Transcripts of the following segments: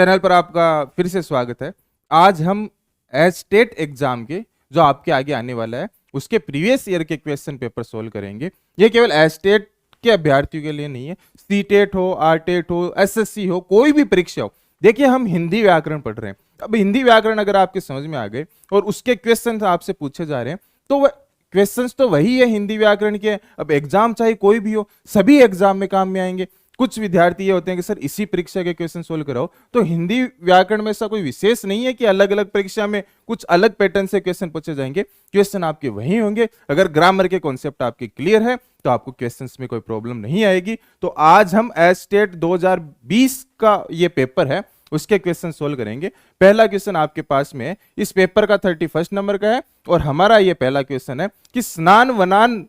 Channel पर आपका फिर से स्वागत है। आज हम स्टेट एग्जाम के जो आपके आगे आने वाला है उसके प्रीवियस ईयर के क्वेश्चन पेपर सोल्व करेंगे। ये केवल स्टेट के अभ्यर्थियों के लिए नहीं है, सीटेट हो, आरटेट हो, एसएससी हो, कोई भी परीक्षा हो। देखिए हम हिंदी व्याकरण पढ़ रहे हैं। अब हिंदी व्याकरण अगर आपके समझ में आ गए और उसके क्वेश्चन आपसे पूछे जा रहे हैं तो वह क्वेश्चंस तो वही है हिंदी व्याकरण के। अब एग्जाम चाहे कोई भी हो, सभी एग्जाम में काम में आएंगे। कुछ विद्यार्थी ये होते हैं कि सर इसी परीक्षा के क्वेश्चन सोल्व कराओ, तो हिंदी व्याकरण में ऐसा कोई विशेष नहीं है कि अलग अलग परीक्षा में कुछ अलग पैटर्न से क्वेश्चन पूछे जाएंगे। क्वेश्चन आपके वही होंगे। अगर ग्रामर के कॉन्सेप्ट आपके क्लियर है तो आपको क्वेश्चंस में कोई प्रॉब्लम नहीं आएगी। तो आज हम स्टेट 2020 का ये पेपर है उसके क्वेश्चन सोल्व करेंगे। पहला क्वेश्चन आपके पास में है, इस पेपर का 31 नंबर का है और हमारा ये पहला क्वेश्चन है कि स्नान वनान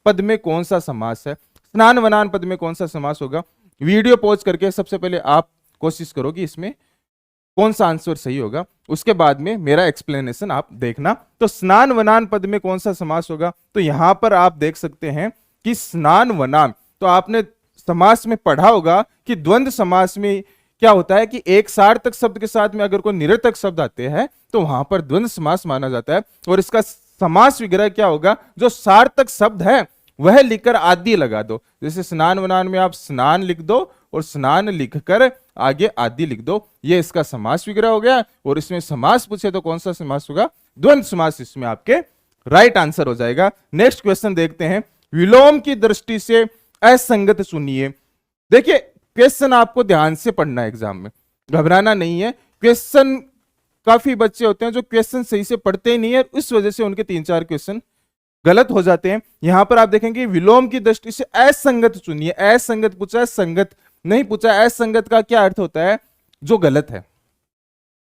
पद में कौन सा समास है। स्नान वनान पद में कौन सा समास होगा। वीडियो पॉज करके सबसे पहले आप कोशिश करो कि इसमें कौन सा आंसर सही होगा, उसके बाद में मेरा एक्सप्लेनेशन आप देखना। तो स्नान वनान पद में कौन सा समास होगा, तो यहां पर आप देख सकते हैं कि स्नान वनान, तो आपने समास में पढ़ा होगा कि द्वंद्व समास में क्या होता है कि एक सार्थक शब्द के साथ में अगर कोई निरर्थक शब्द आते हैं तो वहां पर द्वंद्व समास माना जाता है। और इसका समास विग्रह क्या होगा, जो सार्थक शब्द है वह लिखकर आदि लगा दो। जैसे स्नान वनान में आप स्नान लिख दो और स्नान लिखकर आगे आदि लिख दो, ये इसका समास विग्रह हो गया। और इसमें समास पूछे तो कौन सा समास होगा, द्वंद्व समास इसमें आपके राइट आंसर हो जाएगा। नेक्स्ट क्वेश्चन देखते हैं, विलोम की दृष्टि से असंगत चुनिए। देखिए क्वेश्चन आपको ध्यान से पढ़ना है, एग्जाम में घबराना नहीं है। क्वेश्चन काफी बच्चे होते हैं जो क्वेश्चन सही से पढ़ते ही नहीं है, इस वजह से उनके 3-4 क्वेश्चन गलत हो जाते हैं। यहां पर आप देखेंगे विलोम की दृष्टि से असंगत चुनिए। असंगत पूछा है, संगत नहीं पूछा। असंगत का क्या अर्थ होता है, जो गलत है,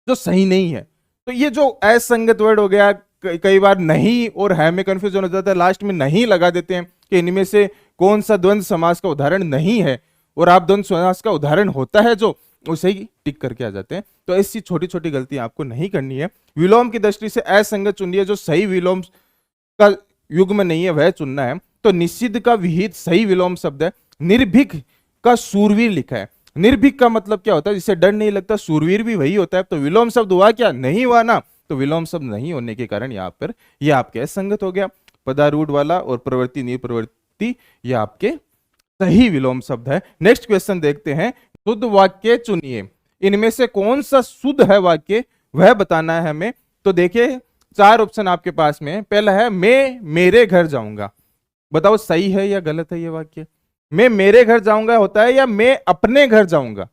जो सही नहीं है। तो ये जो असंगत वर्ड हो गया, कई बार नहीं और है में कंफ्यूजन हो जाता है, लास्ट में नहीं लगा देते हैं कि इनमें से कौन सा द्वंद्व समास का उदाहरण नहीं है, और आप द्वंद्व समास का उदाहरण होता है जो उसे ही टिक करके आ जाते हैं। तो ऐसी छोटी छोटी गलती आपको नहीं करनी है। विलोम की दृष्टि से असंगत चुनिए, जो सही विलोम का युग में नहीं है वह चुनना है। तो निषिद्ध का विहित सही विलोम शब्द है। निर्भीक का सूरवीर लिखा है। निर्भीक का मतलब क्या होता है, जिसे डर नहीं लगता, सूरवीर भी वही होता है। तो विलोम शब्द हुआ क्या, नहीं हुआ ना। तो विलोम शब्द नहीं होने के कारण यहाँ पर यह आपके असंगत हो गया। पदारूढ़ वाला और प्रवृत्ति निप्रवृत्ति ये आपके सही विलोम शब्द है। नेक्स्ट क्वेश्चन देखते हैं, शुद्ध वाक्य चुनिए। इनमें से कौन सा शुद्ध है वाक्य वह बताना है हमें। तो देखिए 4 ऑप्शन आपके पास में। पहला है मैं मेरे घर जाऊंगा, बताओ सही है या गलत है ये वाक्य। मैं मेरे घर जाऊंगा होता है या मैं अपने घर जाऊंगा,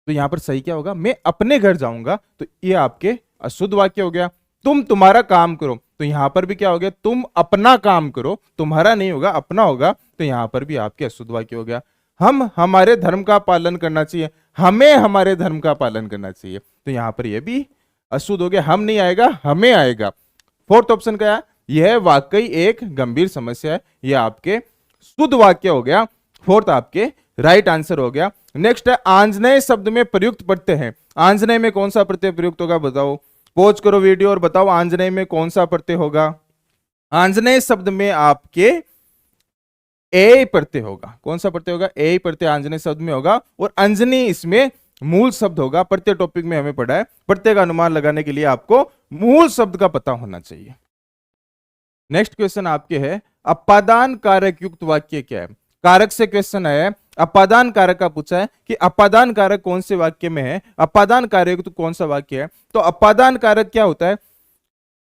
तो यहां पर सही क्या होगा, मैं अपने घर जाऊंगा। तो ये आपके अशुद्ध वाक्य हो गया। तुम तुम्हारा काम करो, तो यहां पर भी क्या हो गया, तुम अपना काम करो, तुम्हारा नहीं होगा अपना होगा। तो यहां पर भी आपके अशुद्ध वाक्य हो गया। हम हमारे धर्म का पालन करना चाहिए, हमें हमारे धर्म का पालन करना चाहिए, तो यहां पर यह भी अशुद्ध हो गया। हम नहीं आएगा, हमें आएगा। फोर्थ ऑप्शन क्या है, यह वाकई एक गंभीर समस्या है, यह आपके शुद्ध वाक्य हो गया। फोर्थ आपके राइट आंसर हो गया। नेक्स्ट है, आंजनेय शब्द में प्रयुक्त प्रत्यय है। आंजनेय में कौन सा प्रत्यय प्रयुक्त होगा, बताओ। पॉज करो वीडियो और बताओ आंजनेय में कौन सा प्रत्यय होगा। आंजनेय शब्द में आपके ए प्रत्यय होगा। कौन सा प्रत्यय होगा, ए प्रत्यय आंजनेय शब्द में होगा। और अंजनी इसमें मूल शब्द होगा। प्रत्यय टॉपिक में हमें पढ़ा है, प्रत्यय का अनुमान लगाने के लिए आपको मूल शब्द का पता होना चाहिए। नेक्स्ट क्वेश्चन आपके है, अपादान कारक युक्त वाक्य क्या है। कारक से क्वेश्चन है, अपादान कारक का पूछा है कि अपादान कारक कौन से वाक्य में है, अपादान कारक तो कौन सा वाक्य है। तो अपादान कारक क्या होता है,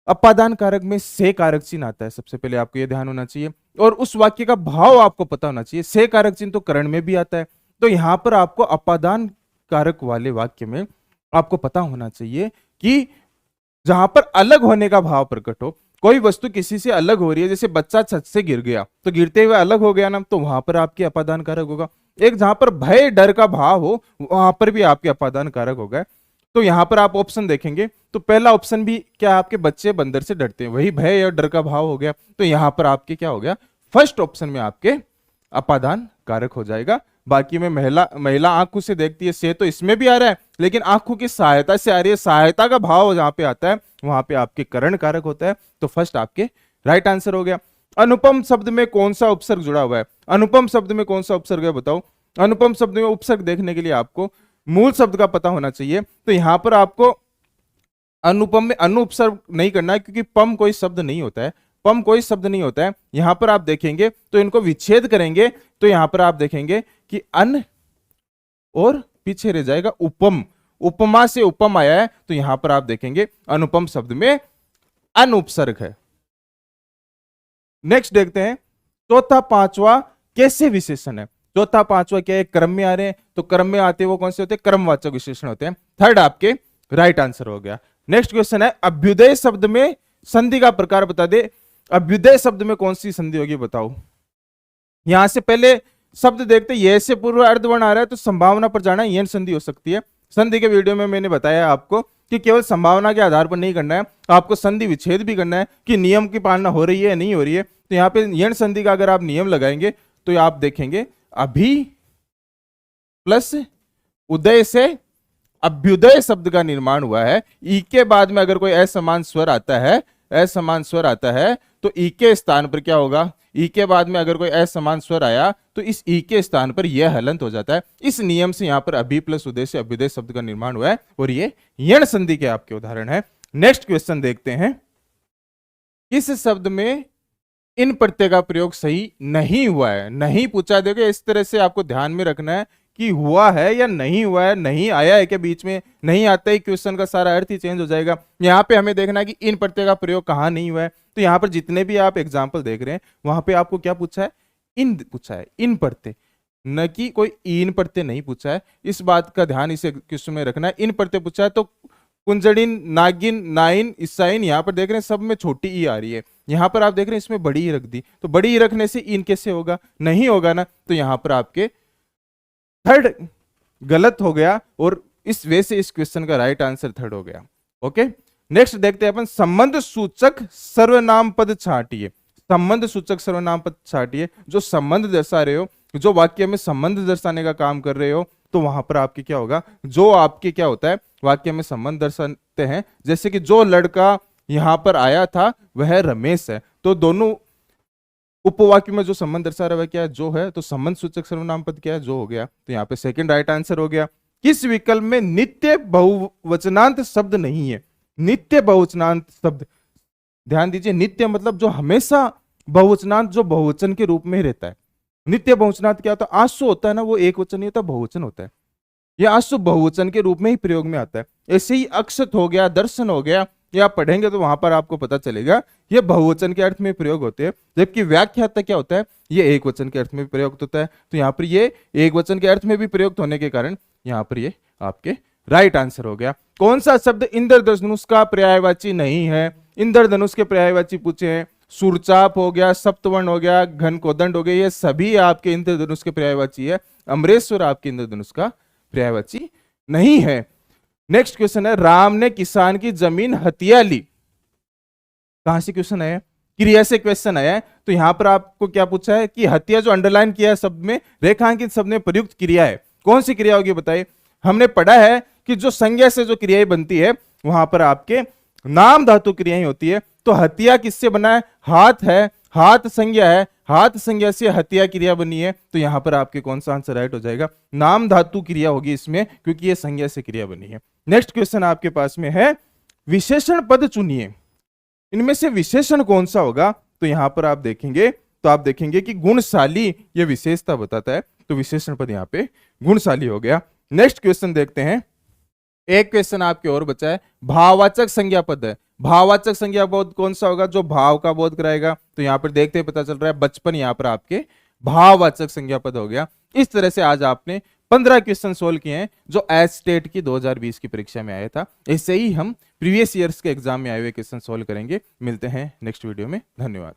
अपादान कारक में से कारक चिन्ह आता है। सबसे पहले आपको यह ध्यान होना चाहिए और उस वाक्य का भाव आपको पता होना चाहिए। से कारक चिन्ह तो करण में भी आता है। तो यहां पर आपको अपादान कारक वाले वाक्य में आपको पता होना चाहिए कि जहां पर अलग होने का भाव प्रकट हो, कोई वस्तु किसी से अलग हो रही है, जैसे बच्चा छत से गिर गया तो गिरते हुए अलग हो गया ना, तो वहां पर आपके अपादान कारक होगा। एक जहां पर भय डर का भाव हो वहां पर भी आपके अपादान कारक होगा। तो यहां पर आप ऑप्शन देखेंगे तो पहला ऑप्शन भी क्या, आपके बच्चे बंदर से डरते हैं, वही भय और डर का भाव हो गया। तो यहां पर आपके क्या हो गया, फर्स्ट ऑप्शन में आपके अपादान कारक हो जाएगा। बाकी में महिला आंखों से देखती है, से तो इसमें भी आ रहा है लेकिन आंखों की सहायता से आ रही है, सहायता का भाव जहां पे आता है वहां पे आपके करण कारक होता है। तो फर्स्ट आपके राइट आंसर हो गया। अनुपम शब्द में कौन सा उपसर्ग जुड़ा हुआ है, अनुपम शब्द में कौन सा उपसर्ग है बताओ। अनुपम शब्द में उपसर्ग देखने के लिए आपको मूल शब्द का पता होना चाहिए। तो यहां पर आपको अनुपम में अनुपसर्ग नहीं करना है, क्योंकि पम कोई शब्द नहीं होता है, पम कोई शब्द नहीं होता है। यहां पर आप देखेंगे तो इनको विच्छेद करेंगे तो यहां पर आप देखेंगे कि अन और पीछे रह जाएगा उपम, उपमा से उपम आया है, तो यहां पर आप देखेंगे अनुपम शब्द में अनुपसर्ग है। नेक्स्ट देखते हैं चौथा पांचवा कैसे विशेषण है। चौथा पांचवा क्या है, क्रम में आ रहे हैं, तो क्रम में आते वो कौन से होते हैं, क्रमवाचक विशेषण होते हैं। थर्ड आपके राइट आंसर हो गया। नेक्स्ट क्वेश्चन है अभ्युदय शब्द में संधि का प्रकार बता दे। अभ्युदय शब्द में कौन सी संधि होगी बताओ। यहां से पहले शब्द देखते, ये से पूर्व अर्धवर्ण आ रहा है तो संभावना पर जाना, यह संधि हो सकती है। संधि के वीडियो में मैंने बताया आपको कि केवल संभावना के आधार पर नहीं करना है, आपको संधि विच्छेद भी करना है कि नियम की पालना हो रही है नहीं हो रही है। तो यहाँ पे यण संधि का अगर आप नियम लगाएंगे तो आप देखेंगे अभी प्लस उदय से अभ्युदय शब्द का निर्माण हुआ है। ई के बाद में अगर कोई असमान स्वर आता है, असमान स्वर आता है तो ई के स्थान पर क्या होगा, ई के बाद में अगर कोई असमान स्वर आया तो इस ई के स्थान पर यह हलंत हो जाता है। इस नियम से यहां पर अभी प्लस उदय से अभ्युदय शब्द का निर्माण हुआ है और ये यण संधि के आपके उदाहरण है। नेक्स्ट क्वेश्चन देखते हैं, इस शब्द में इन प्रत्यय का प्रयोग सही नहीं हुआ है। नहीं पूछा, देखो इस तरह से आपको ध्यान में रखना है कि हुआ है या नहीं हुआ है, नहीं आया है के बीच में, नहीं आता ही क्वेश्चन का सारा अर्थ ही चेंज हो जाएगा। यहाँ पे हमें देखना है कि इन प्रत्यय का प्रयोग कहाँ नहीं हुआ है। तो यहाँ पर जितने भी आप एग्जाम्पल देख रहे हैं वहां पे आपको क्या पूछा है, इन पूछा है, इन प्रत्यय, न कि कोई इन प्रत्यय नहीं पूछा है। इस बात का ध्यान इसे क्वेश्चन में रखना है। इन प्रत्यय पूछा है तो कुंजड़िन, नागिन, नाइन, ईसाइन, यहाँ पर देख रहे हैं सब में छोटी ई आ रही है, यहाँ पर आप देख रहे हैं इसमें बड़ी ई रख दी, तो बड़ी ई रखने से इन कैसे होगा, नहीं होगा ना। तो यहाँ पर आपके थर्ड गलत हो गया और इस वे से इस क्वेश्चन का राइट आंसर थर्ड हो गया। ओके, नेक्स्ट देखते हैं अपन संबंध सूचक सर्वनाम पद छांटिए। संबंध सूचक सर्वनाम पद छांटिए, जो संबंध दर्शा रहे हो, जो वाक्य में संबंध दर्शाने का काम कर रहे हो, तो वहां पर आपके क्या होगा, जो आपके क्या होता है वाक्य में संबंध दर्शाते हैं। जैसे कि जो लड़का यहां पर आया था वह रमेश है, तो दोनों उपवाक्य में जो संबंध दर्शा रहा है क्या है, जो है, तो संबंध सूचक सर्वनाम पद क्या है, जो हो गया। तो यहाँ पे सेकंड राइट आंसर हो गया। किस विकल्प में नित्य बहुवचनांत शब्द नहीं है। नित्य बहुवचनांत शब्द, ध्यान दीजिए, नित्य मतलब जो हमेशा, बहुवचनांत जो बहुवचन के रूप में ही रहता है। नित्य बहुवचनांत क्या होता है, आंसू होता है ना, वो एक वचन नहीं होता, बहुवचन होता है। यह आंसू बहुवचन के रूप में ही प्रयोग में आता है। ऐसे ही अक्षत हो गया, दर्शन हो गया, ये आप पढ़ेंगे तो वहां पर आपको पता चलेगा ये बहुवचन के अर्थ में प्रयोग होते हैं, जबकि व्याख्याता क्या होता है, ये एक वचन के अर्थ में भी प्रयुक्त होता है। तो यहाँ पर ये एक वचन के अर्थ में भी प्रयुक्त होने के कारण यहाँ पर ये आपके राइट आंसर हो गया। कौन सा शब्द इंद्रधनुष का पर्यायवाची नहीं है। इंद्रधनुष के पर्यायवाची पूछे हैं, सुरचाप हो गया, सप्तवर्ण हो गया, घन कोदंड हो गया, ये सभी आपके इंद्रधनुष के पर्यायवाची है। अमरेश्वर आपके इंद्रधनुष का पर्यायवाची नहीं है। नेक्स्ट क्वेश्चन है, राम ने किसान की जमीन हथिया ली। कहां से क्वेश्चन आया, क्रिया से क्वेश्चन आया है। तो यहां पर आपको क्या पूछा है कि हत्या जो अंडरलाइन किया है शब्द में, रेखांकित शब्द में प्रयुक्त क्रिया है, कौन सी क्रिया होगी बताइए। हमने पढ़ा है कि जो संज्ञा से जो क्रियाएं बनती है वहां पर आपके नाम धातु क्रियाएं होती है। तो हत्या किससे बना है, हाथ है, हाथ संज्ञा है, हाथ संज्ञा से हत्या क्रिया बनी है। तो यहां पर आपके कौन सा आंसर राइट हो जाएगा, नाम धातु क्रिया होगी इसमें, क्योंकि ये संज्ञा से क्रिया बनी है। नेक्स्ट क्वेश्चन आपके पास में है, विशेषण पद चुनिए, इनमें से विशेषण कौन सा होगा। तो यहां पर आप देखेंगे तो आप देखेंगे कि गुणशाली ये विशेषता बताता है, तो विशेषण पद यहाँ पे गुणशाली हो गया। नेक्स्ट क्वेश्चन देखते हैं, एक क्वेश्चन आपके और बचा है, भाववाचक संज्ञा पद है। भाववाचक संज्ञा पद कौन सा होगा, जो भाव का बोध कराएगा। तो यहां पर देखते ही पता चल रहा है बचपन यहाँ पर आपके भाववाचक संज्ञा पद हो गया। इस तरह से आज आपने 15 क्वेश्चन सोल्व किए हैं जो एज स्टेट की 2020 की परीक्षा में आया था। ऐसे ही हम प्रीवियस ईयर्स के एग्जाम में आए हुए क्वेश्चन सोल्व करेंगे। मिलते हैं नेक्स्ट वीडियो में, धन्यवाद।